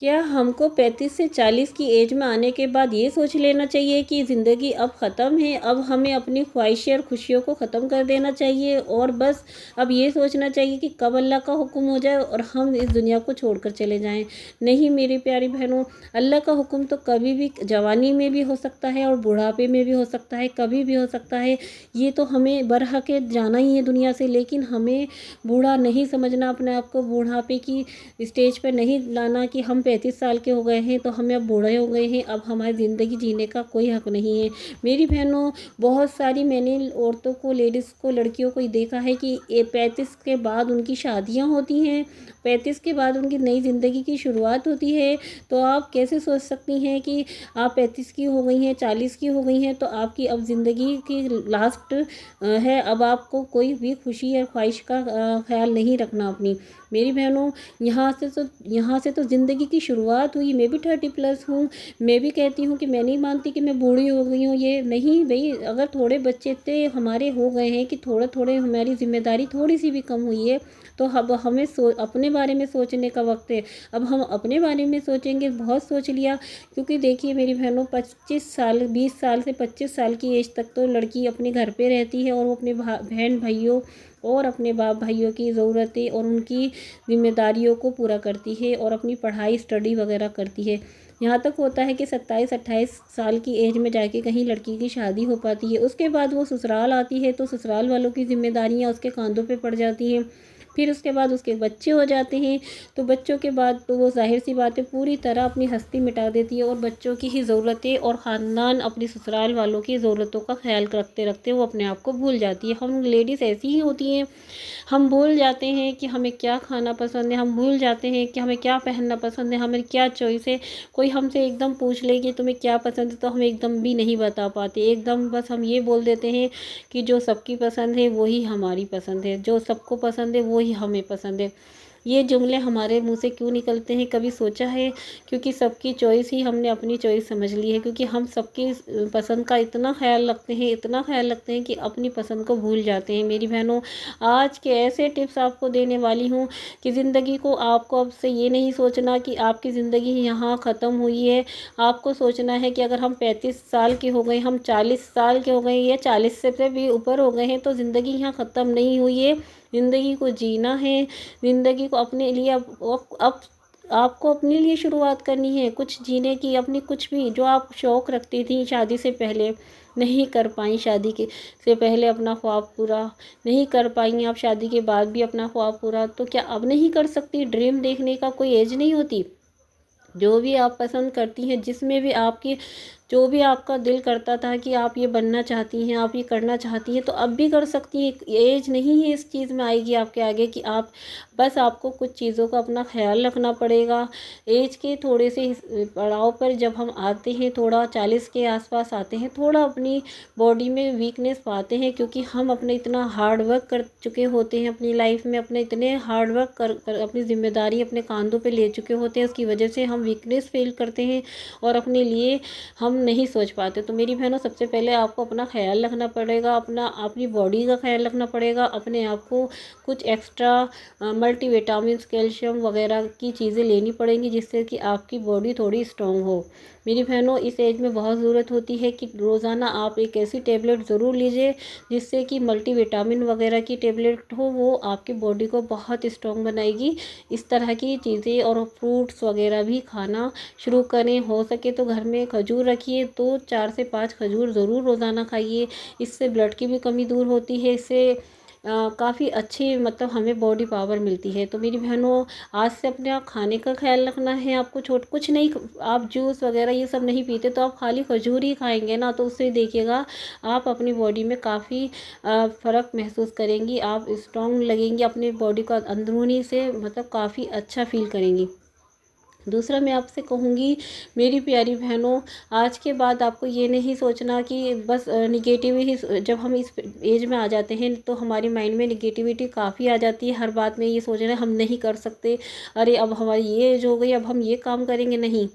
क्या हमको 35 से 40 की एज में आने के बाद ये सोच लेना चाहिए कि ज़िंदगी अब ख़त्म है, अब हमें अपनी ख्वाहिशें और खुशियों को ख़त्म कर देना चाहिए और बस अब ये सोचना चाहिए कि कब अल्लाह का हुक्म हो जाए और हम इस दुनिया को छोड़कर चले जाएँ? नहीं मेरी प्यारी बहनों, अल्लाह का हुक्म तो कभी भी जवानी में भी हो सकता है और बुढ़ापे में भी हो सकता है, कभी भी हो सकता है। ये तो हमें बरहक जाना ही है दुनिया से, लेकिन हमें बूढ़ा नहीं समझना अपने आप को, बुढ़ापे की स्टेज पे नहीं लाना कि हम 35 साल के हो गए हैं तो हमें अब बूढ़े हो गए हैं, अब हमारी ज़िंदगी जीने का कोई हक नहीं है। मेरी बहनों, बहुत सारी मैंने औरतों को, लेडीज़ को, लड़कियों को देखा है कि ये 35 के बाद उनकी शादियां होती हैं, 35 के बाद उनकी नई ज़िंदगी की शुरुआत होती है। तो आप कैसे सोच सकती हैं कि आप 35 की हो गई हैं, 40 की हो गई हैं तो आपकी अब ज़िंदगी की लास्ट है, अब आपको कोई भी खुशी या ख्वाहिश का ख्याल नहीं रखना अपनी। मेरी बहनों, यहाँ से तो ज़िंदगी की शुरुआत हुई। मैं भी 30+ हूँ। मैं भी कहती हूँ कि मैं नहीं मानती कि मैं बूढ़ी हो गई हूँ, ये नहीं भई। अगर थोड़े बच्चे इतने हमारे हो गए हैं कि थोड़े-थोड़े हमारी ज़िम्मेदारी थोड़ी-सी भी कम हुई है, तो अब हमें अपने बारे में सोचने का वक़्त है। अब हम अपने बारे में सोचेंगे, बहुत सोच लिया। क्योंकि देखिए मेरी बहनों, 25 साल, 20 साल से 25 साल की एज तक तो लड़की अपने घर पे रहती है और वो अपने बहन भाइयों और अपने बाप भाइयों की ज़रूरतें और उनकी ज़िम्मेदारियों को पूरा करती है और अपनी पढ़ाई, स्टडी वगैरह करती है। यहाँ तक होता है कि 27-28 साल की एज में जाके कहीं लड़की की शादी हो पाती है। उसके बाद वो ससुराल आती है तो ससुराल वालों की ज़िम्मेदारियाँ उसके कंधों पे पड़ जाती हैं। फिर उसके बाद उसके बच्चे हो जाते हैं, तो बच्चों के बाद तो वो ज़ाहिर-सी बात है पूरी तरह अपनी हस्ती मिटा देती है और बच्चों की ही ज़रूरतें और ख़ानदान अपने ससुराल वालों की ज़रूरतों का ख़्याल रखते-रखते वो अपने आप को भूल जाती है। हम लेडीज़ ऐसी ही होती हैं, हम भूल जाते हैं कि हमें क्या खाना पसंद है, हम भूल जाते हैं कि हमें क्या पहनना पसंद है, हमें क्या चॉइस है। कोई हमसे एकदम पूछ ले कि तुम्हें क्या पसंद है, तो हम एकदम भी नहीं बता पाते। एकदम बस हम ये बोल देते हैं कि जो सबकी पसंद है वही हमारी पसंद है, जो सबको पसंद है वही हमें पसंद है। ये जुमले हमारे मुँह से क्यों निकलते हैं, कभी सोचा है? क्योंकि सबकी चॉइस ही हमने अपनी चॉइस समझ ली है, क्योंकि हम सबकी पसंद का इतना ख़्याल रखते हैं, इतना ख़्याल रखते हैं कि अपनी पसंद को भूल जाते हैं। मेरी बहनों, आज के ऐसे टिप्स आपको देने वाली हूँ कि ज़िंदगी को आपको अब से ये नहीं सोचना कि आपकी ज़िंदगी यहाँ ख़त्म हुई है। आपको सोचना है कि अगर हम 35 साल के हो गए, हम 40 साल के हो गए या 40 से भी ऊपर हो गए हैं तो ज़िंदगी यहाँ ख़त्म नहीं हुई है। ज़िंदगी को जीना है, ज़िंदगी को अपने लिए अब आपको अपने लिए शुरुआत करनी है, कुछ जीने की, अपनी कुछ भी जो आप शौक़ रखती थी शादी से पहले, नहीं कर पाई शादी के से पहले अपना ख्वाब पूरा, नहीं कर पाई आप शादी के बाद भी अपना ख्वाब पूरा, तो क्या अब नहीं कर सकती? ड्रीम देखने का कोई एज नहीं होती। जो भी आप पसंद करती हैं, जिसमें भी आपकी जो भी आपका दिल करता था कि आप ये बनना चाहती हैं, आप ये करना चाहती हैं, तो अब भी कर सकती हैं। एज नहीं है इस चीज़ में आएगी आपके आगे कि आप, बस आपको कुछ चीज़ों का अपना ख़्याल रखना पड़ेगा। एज के थोड़े से पड़ाव पर जब हम आते हैं, थोड़ा 40 के आस-पास आते हैं, थोड़ा अपनी बॉडी में वीकनेस पाते हैं, क्योंकि हम अपने इतना हार्ड वर्क कर चुके होते हैं अपनी लाइफ में, अपने इतने हार्ड वर्क कर अपनी ज़िम्मेदारी अपने कांधों पे ले चुके होते हैं, उसकी वजह से हम वीकनेस फ़ील करते हैं और अपने लिए हम नहीं सोच पाते। तो मेरी बहनों, सबसे पहले आपको अपना ख़्याल रखना पड़ेगा, अपनी बॉडी का ख़्याल रखना पड़ेगा, अपने आप को कुछ एक्स्ट्रा मल्टीविटामिन्स, कैल्शियम वगैरह की चीज़ें लेनी पड़ेंगी, जिससे कि आपकी बॉडी थोड़ी स्ट्रॉन्ग हो। मेरी बहनों, इस एज में बहुत ज़रूरत होती है कि रोज़ाना आप एक ऐसी टेबलेट ज़रूर लीजिए जिससे कि मल्टीविटामिन वगैरह की टेबलेट हो, वो आपकी बॉडी को बहुत स्ट्रॉन्ग बनाएगी। इस तरह की चीज़ें और फ्रूट्स वगैरह भी खाना शुरू करें। हो सके तो घर में खजूर रखिए, तो 4 से 5 खजूर ज़रूर रोज़ाना खाइए। इससे ब्लड की भी कमी दूर होती है, इससे काफ़ी अच्छी, मतलब हमें बॉडी पावर मिलती है। तो मेरी बहनों, आज से अपने आप खाने का ख़्याल रखना है आपको। कुछ नहीं, आप जूस वगैरह ये सब नहीं पीते तो आप खाली खजूर ही खाएँगे ना, तो उससे देखिएगा आप अपनी बॉडी में काफ़ी फ़र्क महसूस करेंगी। आप स्ट्रॉन्ग लगेंगी, अपनी बॉडी को अंदरूनी से मतलब काफ़ी अच्छा फ़ील करेंगी। दूसरा मैं आपसे कहूँगी, मेरी प्यारी बहनों, आज के बाद आपको ये नहीं सोचना कि बस निगेटिव ही जब हम इस एज में आ जाते हैं तो हमारे माइंड में निगेटिविटी काफ़ी आ जाती है। हर बात में ये सोचना हम नहीं कर सकते, अरे अब हमारी ये एज हो गई, अब हम ये काम करेंगे नहीं।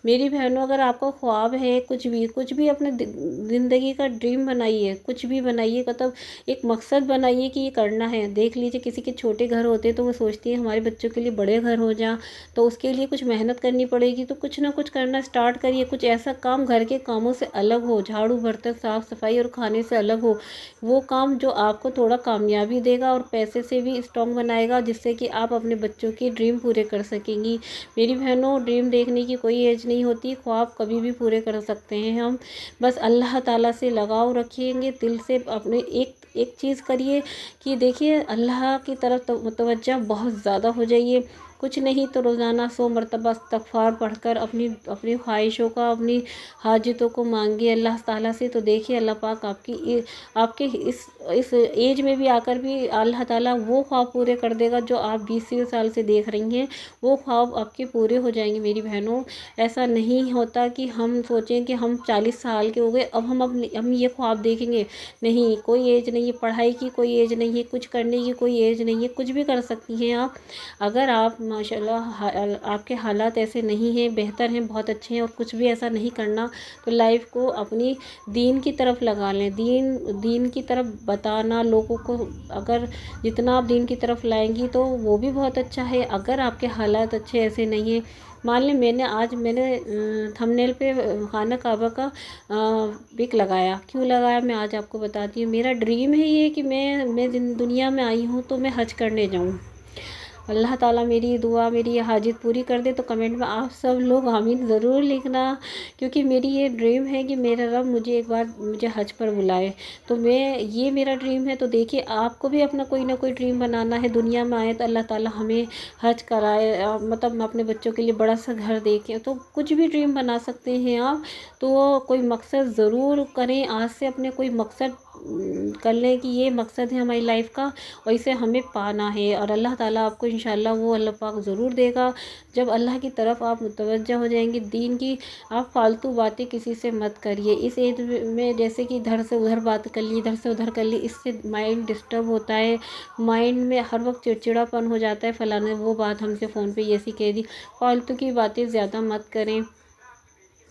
मेरी बहनों, अगर आपका ख्वाब है कुछ भी अपने ज़िंदगी का ड्रीम बनाइए, कुछ भी बनाइए, मतलब एक मकसद बनाइए कि ये करना है। देख लीजिए, किसी के छोटे घर होते हैं तो वो सोचती है हमारे बच्चों के लिए बड़े घर हो जाएँ, तो उसके लिए कुछ मेहनत करनी पड़ेगी, तो कुछ ना कुछ करना स्टार्ट करिए। कुछ ऐसा काम घर के कामों से अलग हो, झाड़ू बर्तन साफ़ सफाई और खाने से अलग हो, वो काम जो आपको थोड़ा कामयाबी देगा और पैसे से भी स्ट्रॉन्ग बनाएगा, जिससे कि आप अपने बच्चों के ड्रीम पूरे कर सकेंगी। मेरी बहनों, ड्रीम देखने की कोई एज नहीं होती, ख्वाब कभी भी पूरे कर सकते हैं हम। बस अल्लाह ताला से लगाव रखेंगे, दिल से अपने एक एक चीज़ करिए कि देखिए अल्लाह की तरफ मुतवज्जा बहुत ज़्यादा हो जाइए। कुछ नहीं तो रोज़ाना 100 मरतबा इस्तग़फ़ार पढ़कर अपनी अपनी ख्वाहिशों का, अपनी हाजतों को मांगिए अल्लाह ताला से। तो देखिए अल्लाह पाक आपके इस एज में भी आकर भी अल्लाह ताला वो ख्वाब पूरे कर देगा जो आप 20 साल से देख रही हैं। वो ख्वाब आपके पूरे हो जाएंगे मेरी बहनों। ऐसा नहीं होता कि हम सोचें कि हम 40 साल के हो गए, अब हम ये ख्वाब देखेंगे। नहीं, कोई एज नहीं है, पढ़ाई की कोई एज नहीं है, कुछ करने की कोई एज नहीं है, कुछ भी कर सकती हैं आप। अगर आप माशाल्लाह आपके हालात ऐसे नहीं हैं, बेहतर हैं, बहुत अच्छे हैं और कुछ भी ऐसा नहीं करना, तो लाइफ को अपनी दीन की तरफ लगा लें। दीन की तरफ बताना लोगों को, अगर जितना आप दीन की तरफ लाएंगी तो वो भी बहुत अच्छा है। अगर आपके हालात अच्छे ऐसे नहीं हैं, मान लें मैंने थंबनेल पे खाना काबा का पिक लगाया, क्यों लगाया मैं आज आपको बताती हूँ। मेरा ड्रीम है ये कि मैं दुनिया में आई हूँ तो मैं हज करने जाऊँ। अल्लाह ताला मेरी दुआ, मेरी ये हाजित पूरी कर दे। तो कमेंट में आप सब लोग आमीन ज़रूर लिखना, क्योंकि मेरी ये ड्रीम है कि मेरा रब मुझे हज पर बुलाए। तो ये मेरा ड्रीम है। तो देखिए आपको भी अपना कोई ना कोई ड्रीम बनाना है। दुनिया में आए तो अल्लाह ताला हमें हज कराए, मतलब अपने बच्चों के लिए बड़ा सा घर देखें, तो कुछ भी ड्रीम बना सकते हैं आप। तो कोई मकसद ज़रूर करें, आज से अपने कोई मकसद कर लें कि ये मकसद है हमारी लाइफ का और इसे हमें पाना है, और अल्लाह ताला आपको इंशाल्लाह वो अल्लाह पाक ज़रूर देगा। जब अल्लाह की तरफ आप मुतवज्जा हो जाएंगे दीन की, आप फालतू बातें किसी से मत करिए। इस एज में जैसे कि इधर से उधर बात कर ली, इधर से उधर कर ली, इससे माइंड डिस्टर्ब होता है। माइंड में हर वक्त चिड़चिड़ापन हो जाता है, फलाने वो बात हमसे फ़ोन पे ऐसी कह दी। फालतू की बातें ज़्यादा मत करें,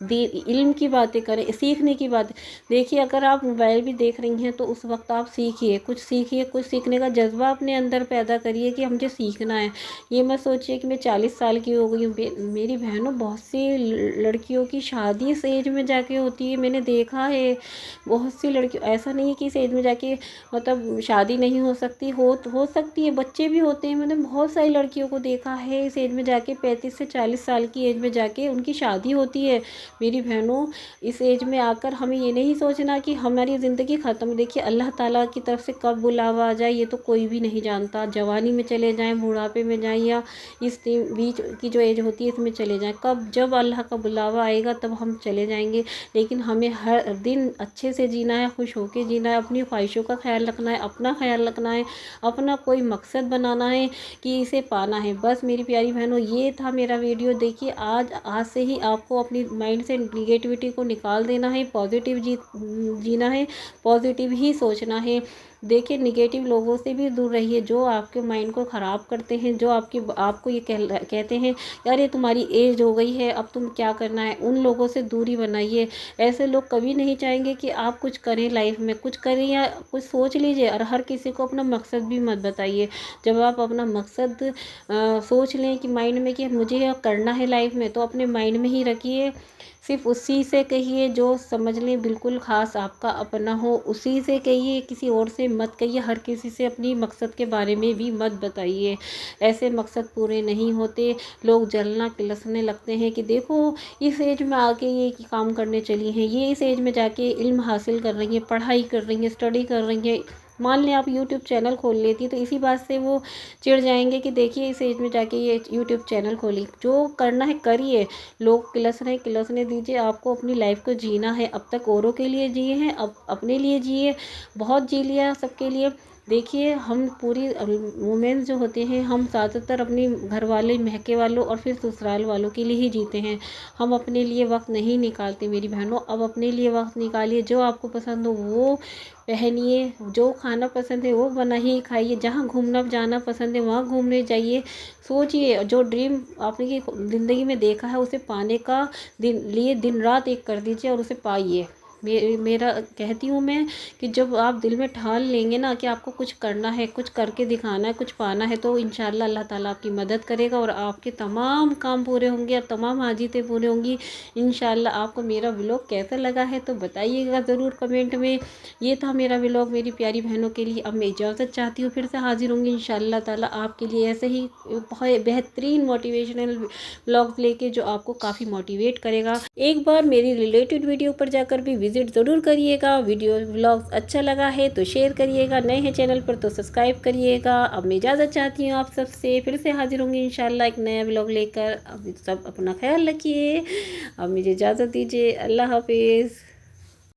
इल्म की बातें करें, सीखने की बात। देखिए अगर आप मोबाइल भी देख रही हैं तो उस वक्त आप सीखिए, कुछ सीखने का जज्बा अपने अंदर पैदा करिए कि मुझे सीखना है। ये मत सोचिए कि मैं 40 साल की हो गई हूँ। मेरी बहनों, बहुत सी लड़कियों की शादी इस एज में जाके होती है, मैंने देखा है। बहुत सी लड़की, ऐसा नहीं है कि इस एज में जाके मतलब शादी नहीं हो सकती, हो सकती है, बच्चे भी होते हैं। मैंने बहुत सारी लड़कियों को देखा है इस एज में जाके, 35 से 40 साल की एज में जाके उनकी शादी होती है। मेरी बहनों, इस एज में आकर हमें ये नहीं सोचना कि हमारी ज़िंदगी ख़त्म। देखिए अल्लाह ताला की तरफ से कब बुलावा आ जाए ये तो कोई भी नहीं जानता। जवानी में चले जाएं, बुढ़ापे में जाएं, या इस बीच की जो एज होती है इसमें चले जाएं, कब जब अल्लाह का बुलावा आएगा तब हम चले जाएंगे। लेकिन हमें हर दिन अच्छे से जीना है, खुश होकर जीना है, अपनी ख्वाहिशों का ख्याल रखना है, अपना ख्याल रखना है, अपना कोई मकसद बनाना है कि इसे पाना है। बस मेरी प्यारी बहनों, ये था मेरा वीडियो। देखिए आज से ही आपको अपनी माइंड से निगेटिविटी को निकाल देना है, पॉजिटिव जीना है, पॉजिटिव ही सोचना है। देखिए निगेटिव लोगों से भी दूर रहिए, जो आपके माइंड को ख़राब करते हैं, जो आपको ये कहते हैं यार ये तुम्हारी एज हो गई है, अब तुम क्या करना है, उन लोगों से दूरी बनाइए। ऐसे लोग कभी नहीं चाहेंगे कि आप कुछ करें, लाइफ में कुछ करें या कुछ सोच लीजिए। और हर किसी को अपना मकसद भी मत बताइए। जब आप अपना मकसद सोच लें कि माइंड में कि मुझे यह करना है लाइफ में, तो अपने माइंड में ही रखिए। सिर्फ उसी से कहिए जो समझ लें बिल्कुल ख़ास आपका अपना हो, उसी से कहिए, किसी और से मत कहिए। हर किसी से अपनी मकसद के बारे में भी मत बताइए, ऐसे मकसद पूरे नहीं होते। लोग जलना तिलसने लगते हैं कि देखो इस एज में आके ये काम करने चली हैं, ये इस एज में जाके इल्म हासिल कर रही हैं, पढ़ाई कर रही हैं, स्टडी कर रही हैं। मान लें आप यूट्यूब चैनल खोल लेती तो इसी बात से वो चिढ़ जाएंगे कि देखिए इस एज में जाके ये यूट्यूब चैनल खोली। जो करना है करिए, लोग किलसने दीजिए। आपको अपनी लाइफ को जीना है, अब तक औरों के लिए जिए हैं, अब अपने लिए जिए। बहुत जी लिया सबके लिए। देखिए हम पूरी वुमेन्स जो होते हैं, हम ज़्यादातर अपनी घर वाले महके वालों और फिर ससुराल वालों के लिए ही जीते हैं। हम अपने लिए वक्त नहीं निकालते मेरी बहनों। अब अपने लिए वक्त निकालिए, जो आपको पसंद हो वो पहनिए, जो खाना पसंद है वो बनाइए खाइए, जहाँ घूमना जाना पसंद है वहाँ घूमने जाइए। सोचिए जो ड्रीम आपने ज़िंदगी में देखा है उसे पाने का दिन रात एक कर दीजिए और उसे पाइए। मेरा कहती हूँ मैं कि जब आप दिल में ठान लेंगे ना कि आपको कुछ करना है, कुछ करके दिखाना है, कुछ पाना है, तो इंशाल्लाह अल्लाह ताला आपकी मदद करेगा और आपके तमाम काम पूरे होंगे और तमाम हाजितें पूरी होंगी इंशाल्लाह। आपको मेरा व्लॉग कैसा लगा है तो बताइएगा ज़रूर कमेंट में। ये था मेरा व्लॉग मेरी प्यारी बहनों के लिए। अब मैं इजाज़त चाहती हूँ, फिर से हाजिर होंगी इंशाल्लाह ताला आपके लिए ऐसे ही बहुत बेहतरीन मोटिवेशनल व्लॉग्स लेके, जो आपको काफ़ी मोटिवेट करेगा। एक बार मेरी रिलेटेड वीडियो पर जाकर भी विजिट ज़रूर करिएगा। वीडियो व्लॉग्स अच्छा लगा है तो शेयर करिएगा, नए हैं चैनल पर तो सब्सक्राइब करिएगा। अब मैं इजाज़त चाहती हूँ आप सबसे, फिर से हाजिर होंगी इंशाल्लाह एक नया व्लॉग लेकर। अब सब अपना ख्याल रखिए, अब मुझे इजाज़त दीजिए। अल्लाह हाफिज़।